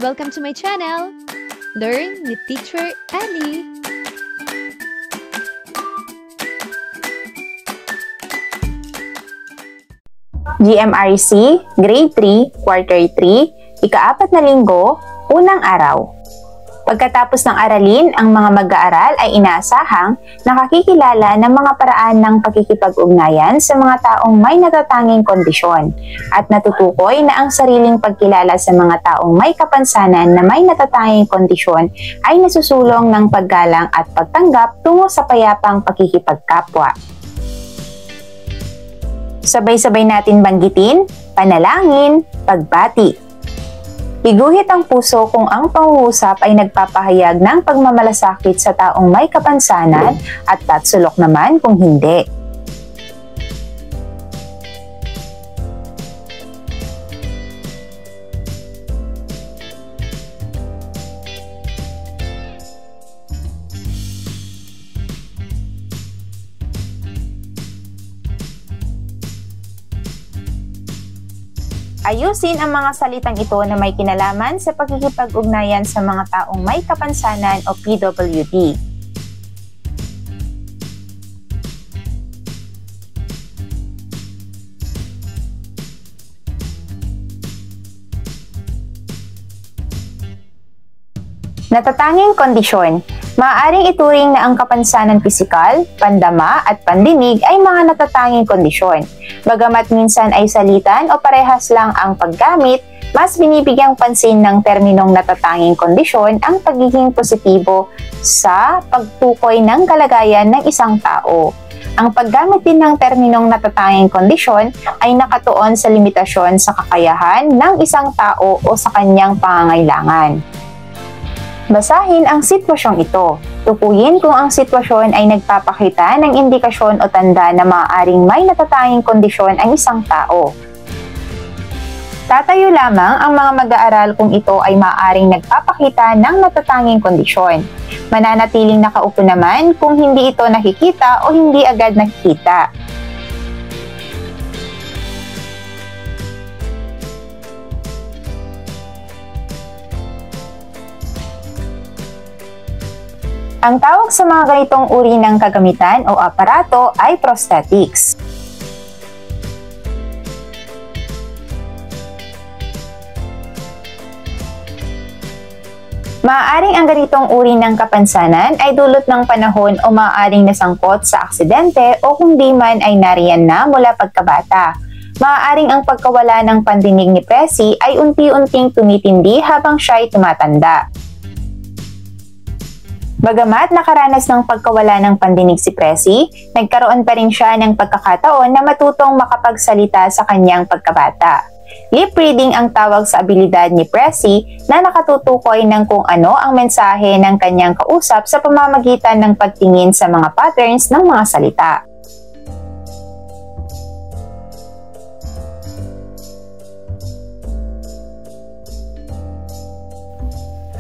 Welcome to my channel! Learn with Teacher Annie! GMRC, Grade 3, Quarter 3, ika-4 na linggo, unang araw. Pagkatapos ng aralin, ang mga mag-aaral ay inaasahang nakakikilala ng mga paraan ng pakikipag-ugnayan sa mga taong may natatanging kondisyon at natutukoy na ang sariling pagkilala sa mga taong may kapansanan na may natatanging kondisyon ay nasusulong ng paggalang at pagtanggap tungo sa payapang pakikipagkapwa. Sabay-sabay natin banggitin, panalangin, pagbati. Iguhit ang puso kung ang pangungusap ay nagpapahayag ng pagmamalasakit sa taong may kapansanan at tatsulok naman kung hindi. Ayusin ang mga salitang ito na may kinalaman sa pakikipag-ugnayan sa mga taong may kapansanan o PWD. Natatanging kondisyon. Maaaring ituring na ang kapansanan pisikal, pandama at pandinig ay mga natatanging kondisyon. Bagamat minsan ay salitan o parehas lang ang paggamit, mas binibigyang pansin ng terminong natatanging kondisyon ang pagiging positibo sa pagtukoy ng kalagayan ng isang tao. Ang paggamit din ng terminong natatanging kondisyon ay nakatuon sa limitasyon sa kakayahan ng isang tao o sa kanyang pangangailangan. Basahin ang sitwasyong ito. Tukuyin kung ang sitwasyon ay nagpapakita ng indikasyon o tanda na maaaring may natatanging kondisyon ang isang tao. Tatayo lamang ang mga mag-aaral kung ito ay maaaring nagpapakita ng natatanging kondisyon. Mananatiling nakaupo naman kung hindi ito nakikita o hindi agad nakikita. Ang tawag sa mga ganitong uri ng kagamitan o aparato ay prosthetics. Maaaring ang ganitong uri ng kapansanan ay dulot ng panahon o maaaring nasangkot sa aksidente o kung di man ay nariyan na mula pagkabata. Maaaring ang pagkawala ng pandinig ni Presi ay unti-unting tumitindi habang siya ay tumatanda. Bagamat nakaranas ng pagkawala ng pandinig si Presi, nagkaroon pa rin siya ng pagkakataon na matutong makapagsalita sa kanyang pagkabata. Lip reading ang tawag sa abilidad ni Presi na nakatutukoy ng kung ano ang mensahe ng kanyang kausap sa pamamagitan ng pagtingin sa mga patterns ng mga salita.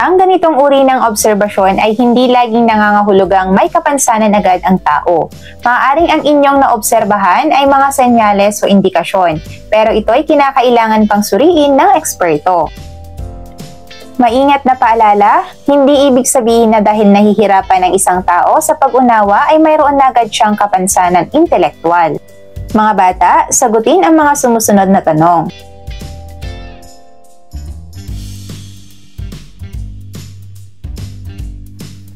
Ang ganitong uri ng obserbasyon ay hindi laging nangangahulugang may kapansanan agad ang tao. Maaaring ang inyong naobserbahan ay mga senyales o indikasyon, pero ito ay kinakailangan pang suriin ng eksperto. Maingat na paalala, hindi ibig sabihin na dahil nahihirapan ang isang tao sa pag-unawa ay mayroon na agad siyang kapansanan intelektual. Mga bata, sagutin ang mga sumusunod na tanong.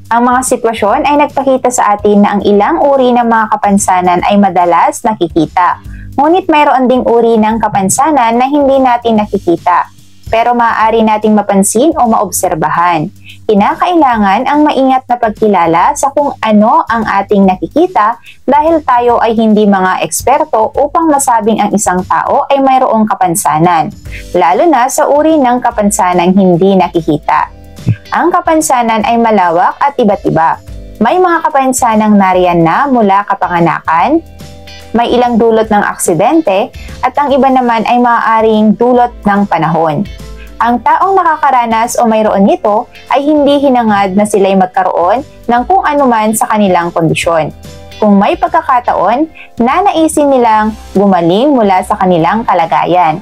Ang mga sitwasyon ay nagpakita sa atin na ang ilang uri ng mga kapansanan ay madalas nakikita. Ngunit mayroon ding uri ng kapansanan na hindi natin nakikita, pero maaari nating mapansin o maobserbahan. Kinakailangan ang maingat na pagkilala sa kung ano ang ating nakikita dahil tayo ay hindi mga eksperto upang masabing ang isang tao ay mayroong kapansanan, lalo na sa uri ng kapansanang hindi nakikita. Ang kapansanan ay malawak at iba't iba. May mga kapansanang nariyan na mula kapanganakan, may ilang dulot ng aksidente, at ang iba naman ay maaaring dulot ng panahon. Ang taong nakakaranas o mayroon nito ay hindi hinangad na sila'y magkaroon ng kung anuman sa kanilang kondisyon. Kung may pagkakataon, nanaisin nilang gumaling mula sa kanilang kalagayan.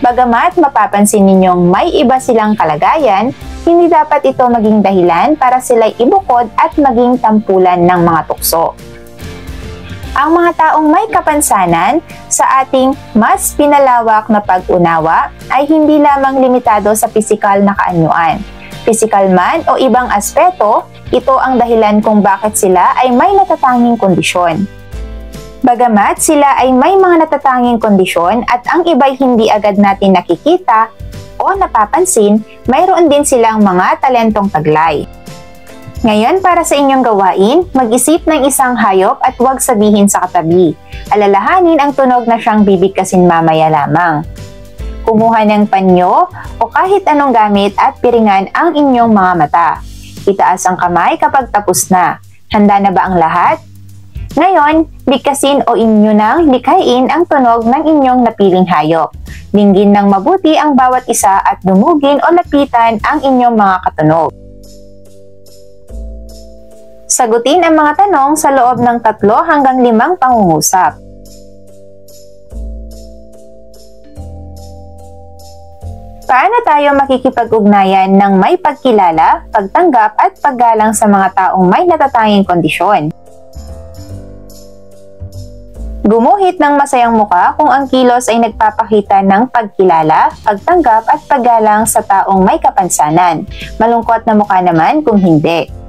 Bagamat mapapansin ninyong may iba silang kalagayan, hindi dapat ito maging dahilan para sila'y ibukod at maging tampulan ng mga tukso. Ang mga taong may kapansanan sa ating mas pinalawak na pag-unawa ay hindi lamang limitado sa pisikal na kaanyuan. Pisikal man o ibang aspeto, ito ang dahilan kung bakit sila ay may natatanging kondisyon. Bagamat sila ay may mga natatanging kondisyon at ang iba'y hindi agad natin nakikita o napapansin, mayroon din silang mga talentong taglay. Ngayon, para sa inyong gawain, mag-isip ng isang hayop at huwag sabihin sa katabi. Alalahanin ang tunog na siyang bibigkasin mamaya lamang. Kumuha ng panyo o kahit anong gamit at piringan ang inyong mga mata. Itaas ang kamay kapag tapos na. Handa na ba ang lahat? Ngayon, bigkasin o inyo nang likhain ang tunog ng inyong napiling hayop. Dinggin ng mabuti ang bawat isa at dumugin o lapitan ang inyong mga katunog. Sagutin ang mga tanong sa loob ng 3 hanggang 5 pangungusap. Paano tayo makikipag-ugnayan ng may pagkilala, pagtanggap at paggalang sa mga taong may natatanging kondisyon? Gumuhit ng masayang muka kung ang kilos ay nagpapakita ng pagkilala, pagtanggap at paggalang sa taong may kapansanan. Malungkot na muka naman kung hindi.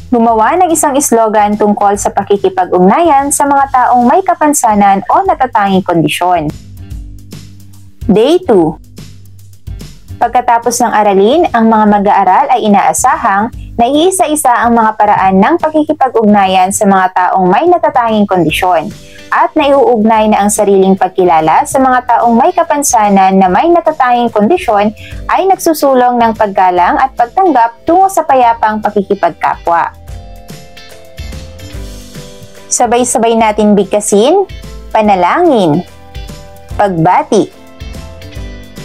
Gumawa ng isang slogan tungkol sa pakikipag-ugnayan sa mga taong may kapansanan o natatanging kondisyon. Day 2. Pagkatapos ng aralin, ang mga mag-aaral ay inaasahang na iisa-isa ang mga paraan ng pakikipag-ugnayan sa mga taong may natatanging kondisyon at naiuugnay na ang sariling pagkilala sa mga taong may kapansanan na may natatanging kondisyon ay nagsusulong ng paggalang at pagtanggap tungo sa payapang pakikipagkapwa. Sabay-sabay nating bigkasin, panalangin, pagbati.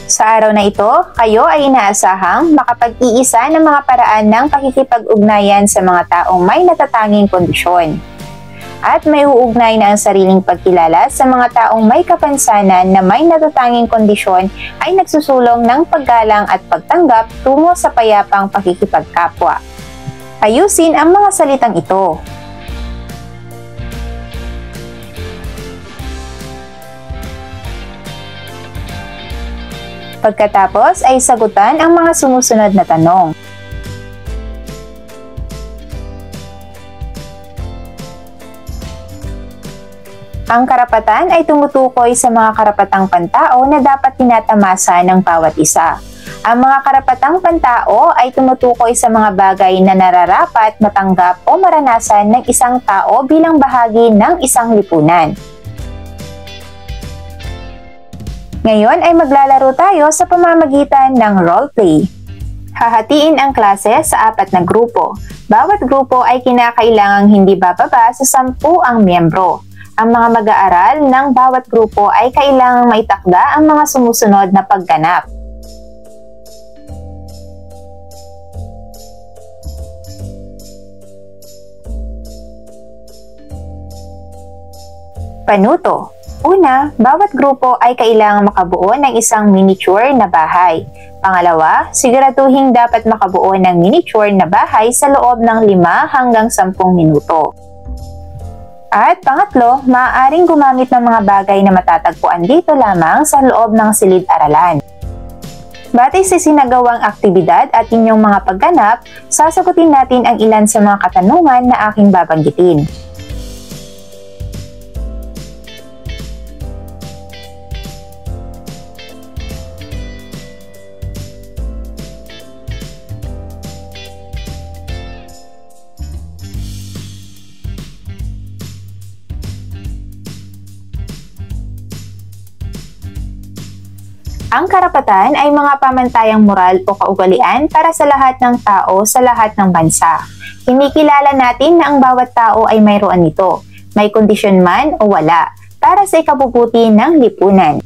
Sa araw na ito, kayo ay inaasahang makapag-iisa ng mga paraan ng pakikipag-ugnayan sa mga taong may natatanging kondisyon. At may uugnay na ang sariling pagkilala sa mga taong may kapansanan na may natatanging kondisyon ay nagsusulong ng paggalang at pagtanggap tungo sa payapang pakikipagkapwa. Ayusin ang mga salitang ito. Pagkatapos ay sagutan ang mga sumusunod na tanong. Ang karapatan ay tumutukoy sa mga karapatang pantao na dapat tinatamasa ng bawat isa. Ang mga karapatang pantao ay tumutukoy sa mga bagay na nararapat matanggap o maranasan ng isang tao bilang bahagi ng isang lipunan. Ngayon ay maglalaro tayo sa pamamagitan ng roleplay. Hahatiin ang klase sa 4 na grupo. Bawat grupo ay kinakailangang hindi bababa sa 10 ang miyembro. Ang mga mag-aaral ng bawat grupo ay kailangang maitakda ang mga sumusunod na pagganap. Panuto. Una, bawat grupo ay kailangang makabuo ng isang miniature na bahay. Pangalawa, siguraduhin dapat makabuo ng miniature na bahay sa loob ng 5 hanggang 10 minuto. At pangatlo, maaaring gumamit ng mga bagay na matatagpuan dito lamang sa loob ng silid-aralan. Batay sa sinagawang aktibidad at inyong mga pagganap, sasagutin natin ang ilan sa mga katanungan na aking babanggitin. Ang karapatan ay mga pamantayang moral o kaugalian para sa lahat ng tao sa lahat ng bansa. Kinikilala natin na ang bawat tao ay mayroon nito, may kondisyon man o wala, para sa ikabubuti ng lipunan.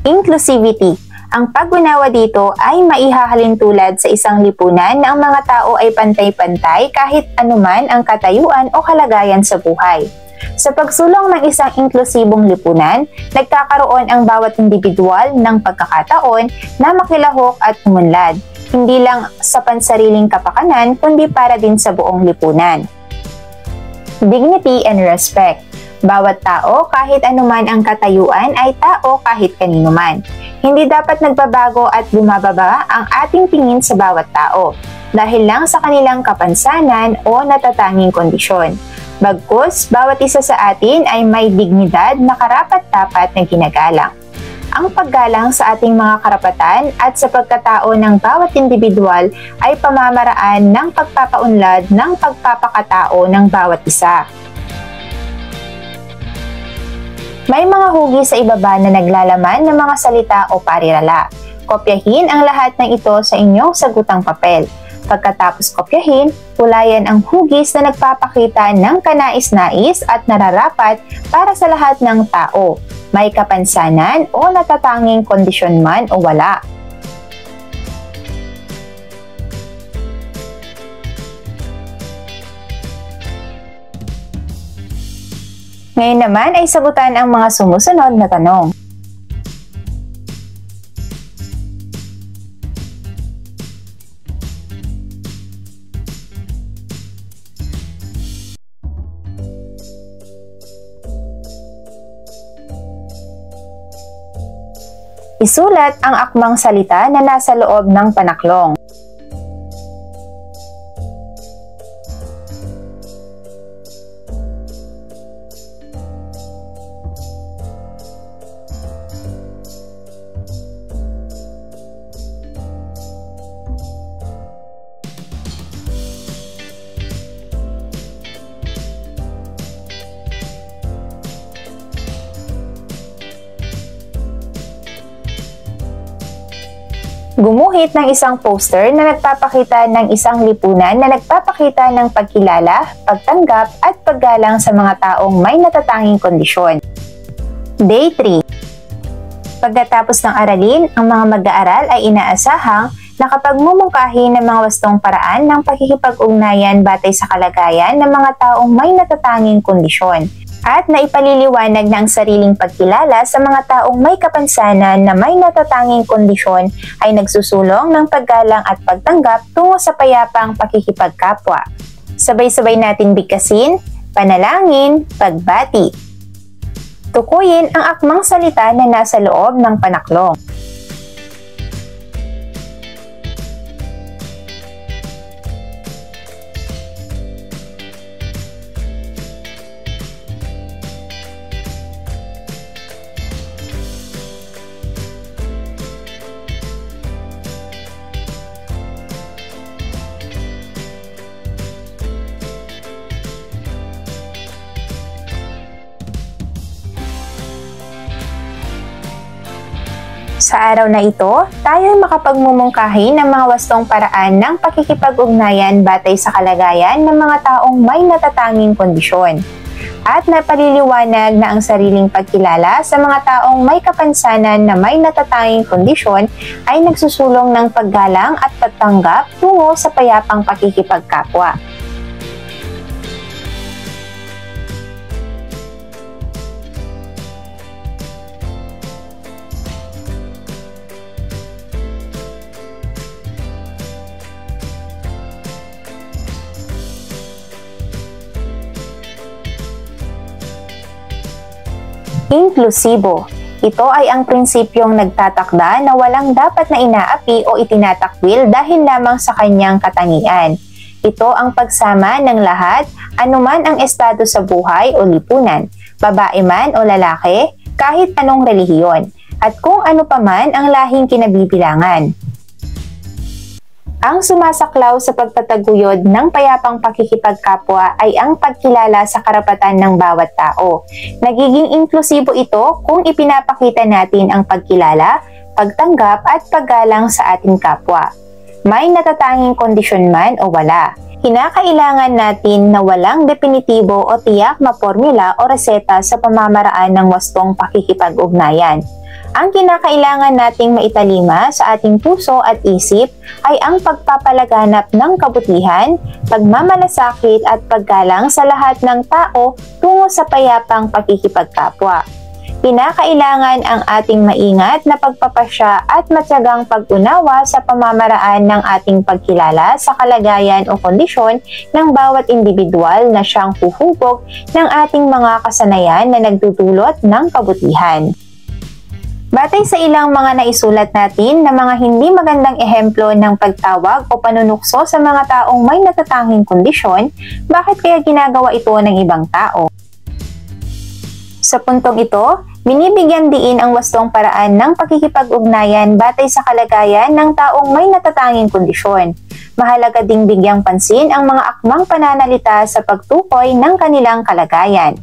Inclusivity. Ang pag-unawa dito ay maihahalin tulad sa isang lipunan na ang mga tao ay pantay-pantay kahit anuman ang katayuan o kalagayan sa buhay. Sa pagsulong ng isang inklusibong lipunan, nagkakaroon ang bawat individual ng pagkakataon na makilahok at umunlad, hindi lang sa pansariling kapakanan kundi para din sa buong lipunan. Dignity and respect. Bawat tao, kahit anuman ang katayuan, ay tao kahit kanino man. Hindi dapat nagbabago at bumababa ang ating tingin sa bawat tao dahil lang sa kanilang kapansanan o natatanging kondisyon. Bagkus, bawat isa sa atin ay may dignidad na karapat-dapat na ginagalang. Ang paggalang sa ating mga karapatan at sa pagkatao ng bawat individual ay pamamaraan ng pagpapaunlad ng pagpapakatao ng bawat isa. May mga hugis sa ibaba na naglalaman ng mga salita o parirala. Kopyahin ang lahat ng ito sa inyong sagutang papel. Pagkatapos kopyahin, hulayan ang hugis na nagpapakita ng kanais-nais at nararapat para sa lahat ng tao, may kapansanan o natatanging kondisyon man o wala. Ngayon naman ay sagutan ang mga sumusunod na tanong. Isulat ang akmang salita na nasa loob ng panaklong. Gumuhit ng isang poster na nagpapakita ng isang lipunan na nagpapakita ng pagkilala, pagtanggap at paggalang sa mga taong may natatanging kondisyon. Day 3. Pagkatapos ng aralin, ang mga mag-aaral ay inaasahang nakapagmumungkahi ng mga wastong paraan ng pakikipag-ugnayan batay sa kalagayan ng mga taong may natatanging kondisyon at naipaliliwanag ng sariling pagkilala sa mga taong may kapansanan na may natatanging kondisyon ay nagsusulong ng paggalang at pagtanggap tungo sa payapang pakikipagkapwa. Sabay-sabay natin bigkasin, panalangin, pagbati. Tukuyin ang akmang salita na nasa loob ng panaklong. Sa araw na ito, tayo ay makapagmumungkahi ng mga wastong paraan ng pakikipag-ugnayan batay sa kalagayan ng mga taong may natatanging kondisyon. At napaliliwanag na ang sariling pagkilala sa mga taong may kapansanan na may natatanging kondisyon ay nagsusulong ng paggalang at pagtanggap tungo sa payapang pakikipagkapwa. Inklusibo. Ito ay ang prinsipyong nagtatakda na walang dapat na inaapi o itinatakwil dahil lamang sa kanyang katangian. Ito ang pagsama ng lahat, anuman ang estado sa buhay o lipunan, babae man o lalaki, kahit anong relihiyon, at kung ano paman ang lahing kinabibilangan. Ang sumasaklaw sa pagtataguyod ng payapang pakikipagkapwa ay ang pagkilala sa karapatan ng bawat tao. Nagiging inklusibo ito kung ipinapakita natin ang pagkilala, pagtanggap at paggalang sa ating kapwa. May natatanging kondisyon man o wala. Kinakailangan natin na walang definitibo o tiyak na formula o reseta sa pamamaraan ng wastong pakikipag-ugnayan. Ang kinakailangan nating maitalima sa ating puso at isip ay ang pagpapalaganap ng kabutihan, pagmamalasakit at paggalang sa lahat ng tao tungo sa payapang pakikipagkapwa. Kinakailangan ang ating maingat na pagpapasya at matyagang pag-unawa sa pamamaraan ng ating pagkilala sa kalagayan o kondisyon ng bawat individual na siyang huhubog ng ating mga kasanayan na nagdudulot ng kabutihan. Batay sa ilang mga naisulat natin na mga hindi magandang ehemplo ng pagtawag o panunukso sa mga taong may natatanging kondisyon, bakit kaya ginagawa ito ng ibang tao? Sa puntong ito, binibigyan diin ang wastong paraan ng pakikipag-ugnayan batay sa kalagayan ng taong may natatanging kondisyon. Mahalaga ding bigyang pansin ang mga akmang pananalita sa pagtukoy ng kanilang kalagayan.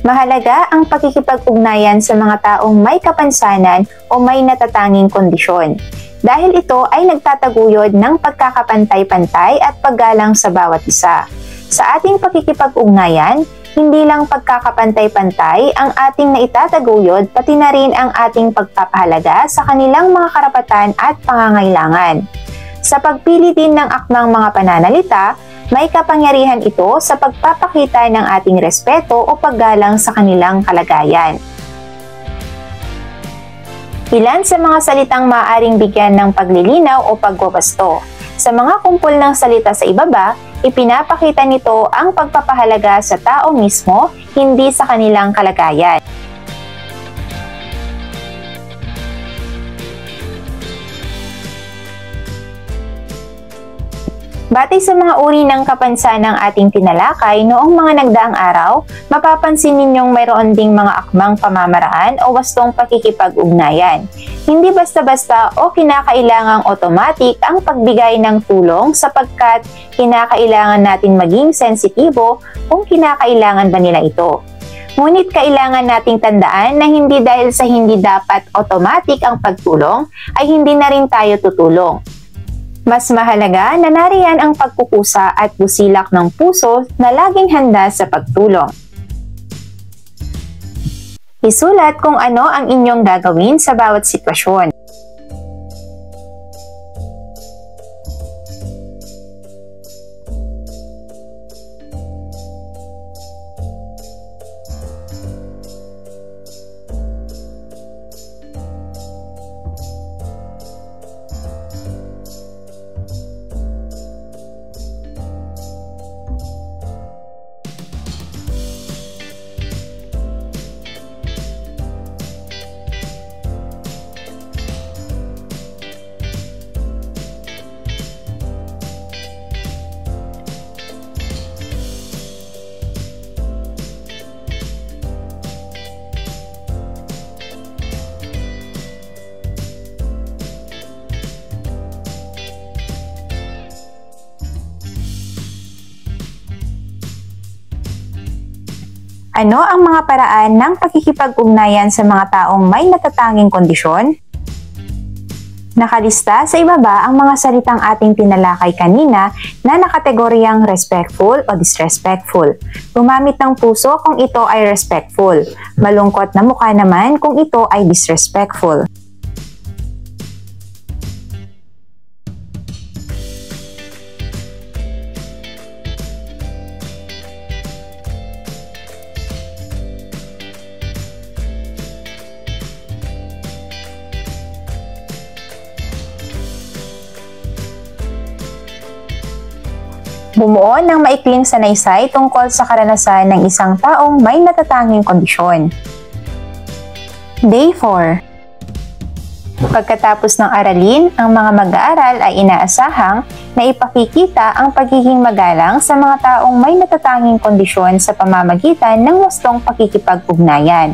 Mahalaga ang pakikipag-ugnayan sa mga taong may kapansanan o may natatanging kondisyon, dahil ito ay nagtataguyod ng pagkakapantay-pantay at paggalang sa bawat isa. Sa ating pakikipag-ugnayan, hindi lang pagkakapantay-pantay ang ating naitataguyod, pati na rin ang ating pagpapahalaga sa kanilang mga karapatan at pangangailangan. Sa pagpili din ng akmang mga pananalita, may kapangyarihan ito sa pagpapakita ng ating respeto o paggalang sa kanilang kalagayan. Ilan sa mga salitang maaaring bigyan ng paglilinaw o pagwawasto. Sa mga kumpol ng salita sa ibaba, ipinapakita nito ang pagpapahalaga sa tao mismo, hindi sa kanilang kalagayan. Batay sa mga uri ng kapansanang ating tinalakay noong mga nagdaang araw, mapapansin ninyong mayroon ding mga akmang pamamaraan o wastong pakikipag-ugnayan. Hindi basta-basta o kinakailangang automatic ang pagbigay ng tulong sapagkat kinakailangan natin maging sensitibo kung kinakailangan ba nila ito. Ngunit kailangan nating tandaan na hindi dahil sa hindi dapat automatic ang pagtulong ay hindi na rin tayo tutulong. Mas mahalaga na nariyan ang pagkukusa at busilak ng puso na laging handa sa pagtulong. Isulat kung ano ang inyong gagawin sa bawat sitwasyon. Ano ang mga paraan ng pakikipag-ugnayan sa mga taong may natatanging kondisyon? Nakalista sa ibaba ang mga salitang ating tinalakay kanina na nakategoryang respectful o disrespectful. Gumamit ng puso kung ito ay respectful. Malungkot na mukha naman kung ito ay disrespectful. Bumuo ng maikling sanaysay tungkol sa karanasan ng isang taong may natatanging kondisyon. Day 4. Pagkatapos ng aralin, ang mga mag-aaral ay inaasahang na ipakikita ang pagiging magalang sa mga taong may natatanging kondisyon sa pamamagitan ng wastong pakikipag-ugnayan.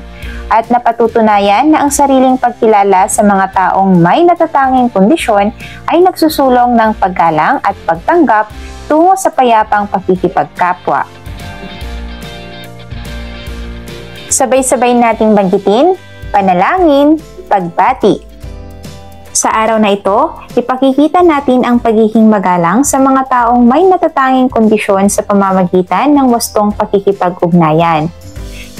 at napatutunayan na ang sariling pagkilala sa mga taong may natatanging kondisyon ay nagsusulong ng paggalang at pagtanggap tungo sa payapang pakikipagkapwa. Sabay-sabay nating banggitin, panalangin, pagbati. Sa araw na ito, ipakikita natin ang pagiging magalang sa mga taong may natatanging kondisyon sa pamamagitan ng wastong pakikipag-ugnayan.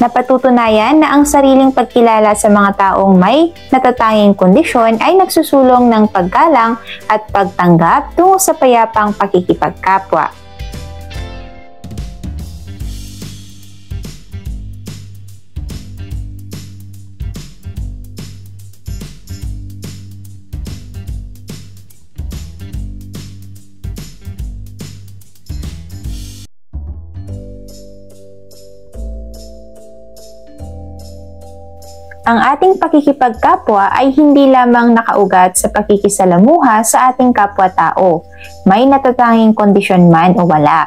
Napatutunayan na ang sariling pagkilala sa mga taong may natatanging kondisyon ay nagsusulong ng paggalang at pagtanggap tungo sa payapang pakikipagkapwa. Ang ating pakikipagkapwa ay hindi lamang nakaugat sa pakikisalamuha sa ating kapwa-tao, may natatanging kondisyon man o wala.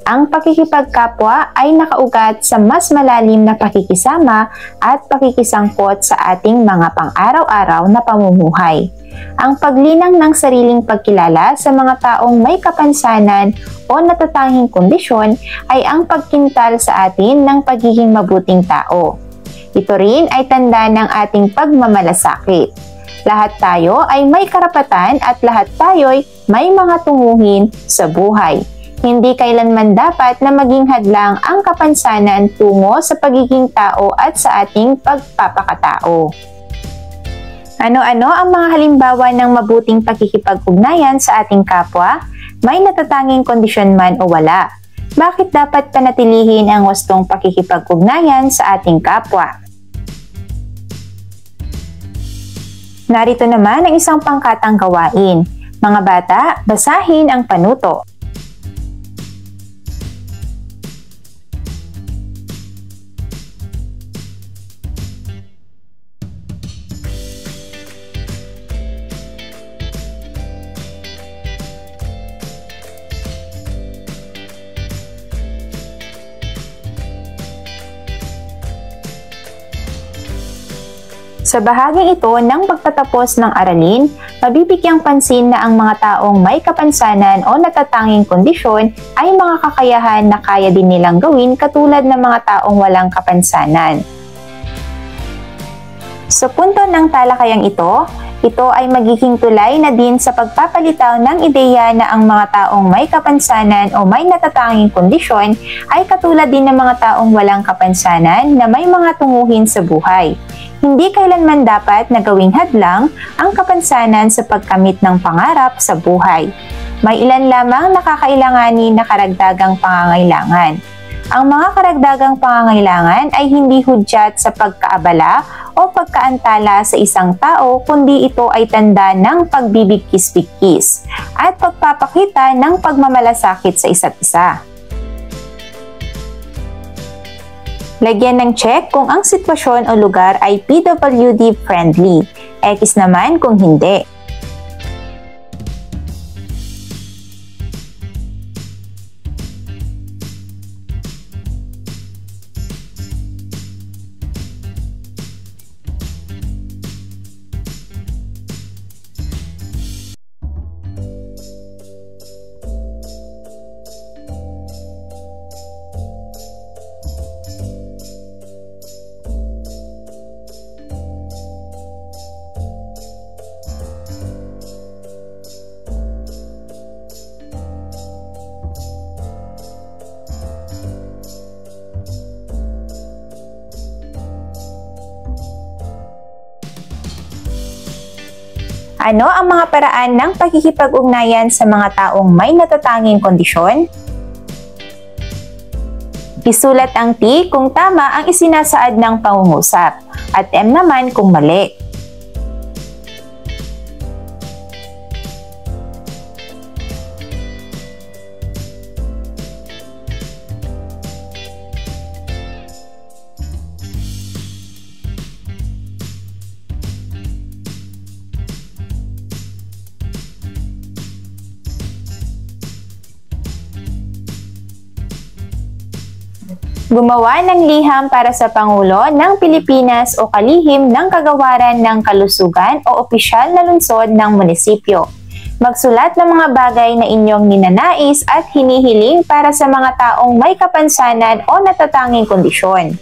Ang pakikipagkapwa ay nakaugat sa mas malalim na pakikisama at pakikisangkot sa ating mga pang-araw-araw na pamumuhay. Ang paglinang ng sariling pagkilala sa mga taong may kapansanan o natatanging kondisyon ay ang pagkintal sa atin ng pagiging mabuting tao. Ito rin ay tanda ng ating pagmamalasakit. Lahat tayo ay may karapatan at lahat tayo'y may mga tunguhin sa buhay. Hindi kailanman dapat na maging hadlang ang kapansanan tungo sa pagiging tao at sa ating pagpapakatao. Ano-ano ang mga halimbawa ng mabuting pakikipag-ugnayan sa ating kapwa? May natatanging kondisyon man o wala? Bakit dapat panatilihin ang wastong pakikipag-ugnayan sa ating kapwa? Narito naman ang isang pangkatang gawain. Mga bata, basahin ang panuto. Sa bahaging ito ng pagtatapos ng aralin, mabibigyang pansin na ang mga taong may kapansanan o natatanging kondisyon ay mga kakayahan na kaya din nilang gawin katulad ng mga taong walang kapansanan. Sa punto ng talakayang ito ay magiging tulay na din sa pagpapalitaw ng ideya na ang mga taong may kapansanan o may natatanging kondisyon ay katulad din ng mga taong walang kapansanan na may mga tunguhin sa buhay. Hindi kailanman dapat na gawing hadlang ang kapansanan sa pagkamit ng pangarap sa buhay. May ilan lamang nakakailanganin na karagdagang pangangailangan. Ang mga karagdagang pangangailangan ay hindi hudyat sa pagkaabala o pagkaantala sa isang tao, kundi ito ay tanda ng pagbibigkis-bigkis at pagpapakita ng pagmamalasakit sa isa't isa. Lagyan ng check kung ang sitwasyon o lugar ay PWD friendly. X naman kung hindi. Ano ang mga paraan ng pakikipag-ugnayan sa mga taong may natatanging kondisyon? Isulat ang T kung tama ang isinasaad ng pangungusap at M naman kung mali. Gumawa ng liham para sa Pangulo ng Pilipinas o kalihim ng kagawaran ng kalusugan o opisyal na lungsod ng munisipyo. Magsulat ng mga bagay na inyong ninanais at hinihiling para sa mga taong may kapansanan o natatanging kondisyon.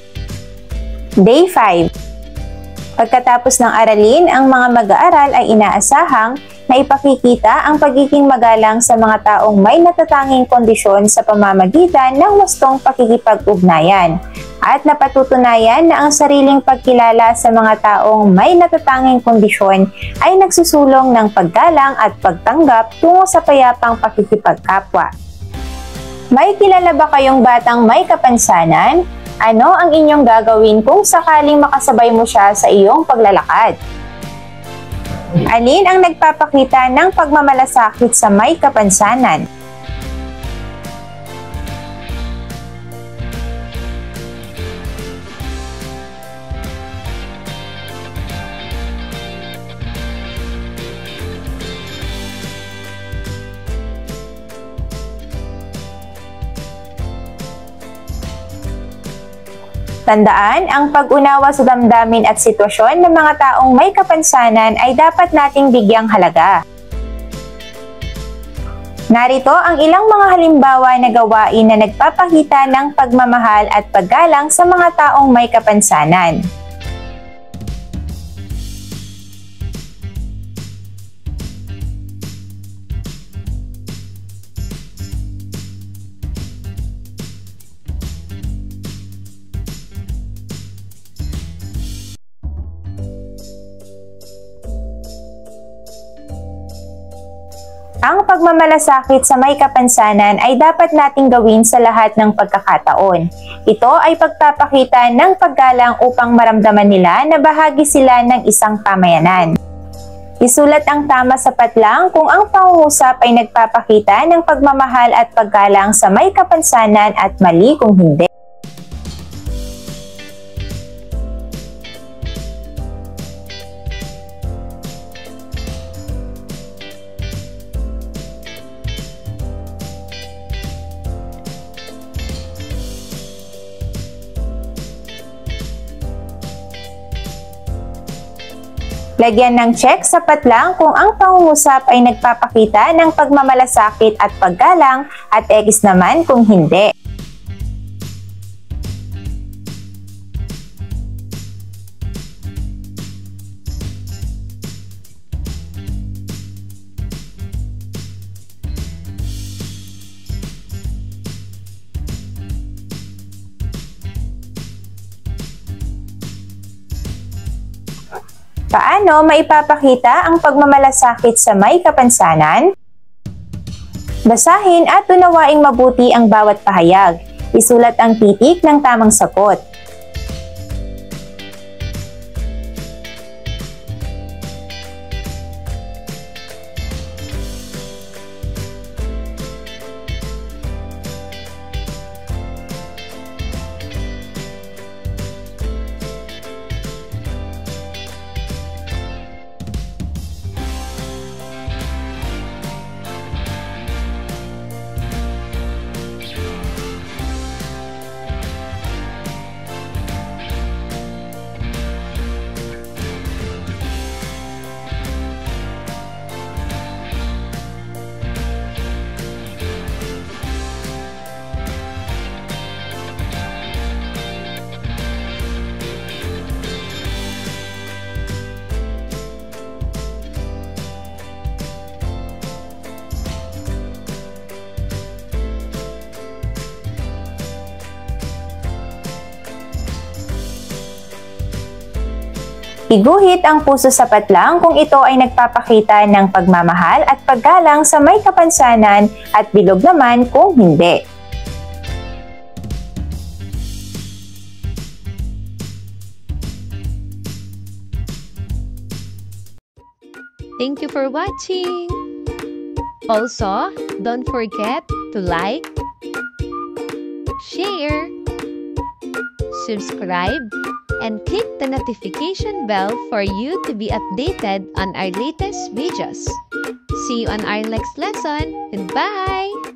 Day 5. Pagkatapos ng aralin, ang mga mag-aaral ay inaasahang na ipakikita ang pagiging magalang sa mga taong may natatanging kondisyon sa pamamagitan ng wastong pakikipag-ugnayan at napatutunayan na ang sariling pagkilala sa mga taong may natatanging kondisyon ay nagsusulong ng paggalang at pagtanggap tungo sa payapang pakikipagkapwa. May kilala ba kayong batang may kapansanan? Ano ang inyong gagawin kung sakaling makasabay mo siya sa iyong paglalakad? Alin ang nagpapakita ng pagmamalasakit sa may kapansanan? Tandaan, ang pag-unawa sa damdamin at sitwasyon ng mga taong may kapansanan ay dapat nating bigyang halaga. Narito ang ilang mga halimbawa na gawain na nagpapakita ng pagmamahal at paggalang sa mga taong may kapansanan. Ang pagmamalasakit sa may kapansanan ay dapat nating gawin sa lahat ng pagkakataon. Ito ay pagpapakita ng paggalang upang maramdaman nila na bahagi sila ng isang pamayanan. Isulat ang tama sapat lang kung ang pangungusap ay nagpapakita ng pagmamahal at paggalang sa may kapansanan at mali kung hindi. Lagyan ng check sapat lang kung ang pangungusap ay nagpapakita ng pagmamalasakit at paggalang at X naman kung hindi. Paano maipapakita ang pagmamalasakit sa may kapansanan? Basahin at unawaing mabuti ang bawat pahayag. Isulat ang titik ng tamang sagot. Iguhit ang puso sapat lang kung ito ay nagpapakita ng pagmamahal at paggalang sa may kapansanan at bilog naman kung hindi. Thank you for watching! Also, don't forget to like, share, subscribe, and click the notification bell for you to be updated on our latest videos. See you on our next lesson. Goodbye!